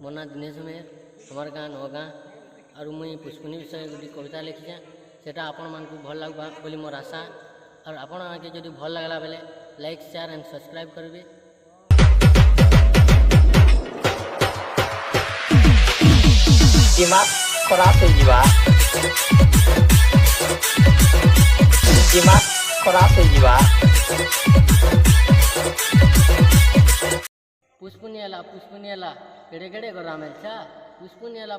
मोर ना दिनेश मेहर हमार गाँ नगाँ और मुई पुष्पनी विषय गोटे कविता लिखिछे सेटा आपण मानकु भल लागबा बोली मोर आशा और आपण आगे जदि भल लागला बेले लाइक शेयर एंड सब्सक्राइब करिवे। दिमाग खराब हो जीवा दिमाग खराब हो जीवा। पुष्पुनियाला केड़े केड़े गोरा मेलछा पुष्पुनियाला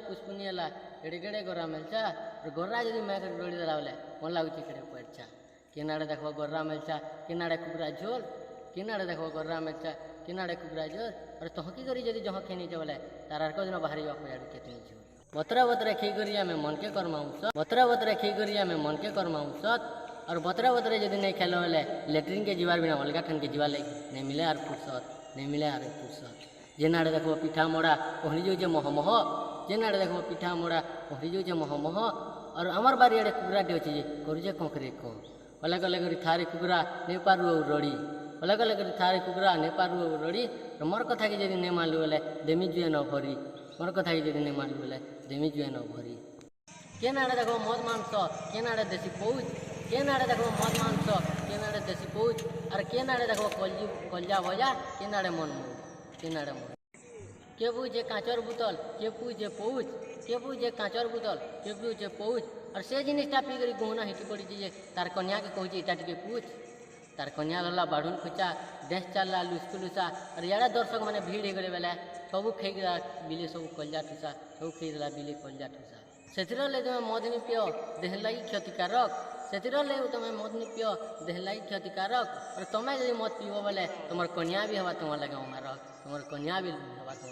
केड़े केड़े गोरा मेलछा और गोरा जदि मैं डोली देला बेले मन लागुची केड़े पड़छा किनारे देखो गोरा मेलछा किनारे कुकुरा झोल किनारे देखो गोरा मेलछा किनारे कुकुरा झोल और तहकी करी जदि जह खेनी जे बेले तार को दिन बाहरी याडू केतनी झोल बतरा खी करिया में मन के करमाऊं सत और बतरा जदि नहीं खेलो बेले लेट्रिन के जीवार बिना अलगा ठन के जीवा नहीं मिले आर फुर्सत जेनाड़े देखो पिठा मोड़ा पहरी जाऊे महमह जेनाड़े देखो पिठा मोड़ा पहरी जाऊे महमह और आमार बारी आड़े कुकुराटे अच्छे करुचे कंकरे कम अलग अलग थारी कुकुरा नहीं पारू रड़ी अलग अलग थारी कुकुरा नहीं पारू रड़ी मोर कथा की जदि नहीं मानलु बेले देमी जुए न भरी मोर कथा की जदि नहीं मानलु बेले देमी जुए न भरी केनाड़े देखो मद मांस केनाड़े देसी पौज केनाड़े देखो मद मांस केनाड़े देसी पौज और केनाड़े देखो कलजा भजा केनाड़े मन केनाड़े मन के पूछे कांचर बुतल के पूछे पौज के पूछे कांचर बुतल के पूछे पौज और से जिनिसटा पी करी गहना हिटी पड़ी जे तार कन्या के कहूँ इटा टिके पूछ तार कन्या गला बाढ़ुन खुचा देश चलला लुस्कुलुसा और याड़ा दर्शक मैंने भीड़ हो गए बेले सबू खेला बिले सब कलजा ठुसा सब खेला बिले कलजा ठुसा से तुम मद नहीं पियो देह लगी क्षतिकारक से तुम मद नहीं पियो देह लगी क्षतिकारक और तुम्हें जब मद पीब बेले तुम कन्या भी हवा तुम लगे मारक तुम कन्या भी हवा तुम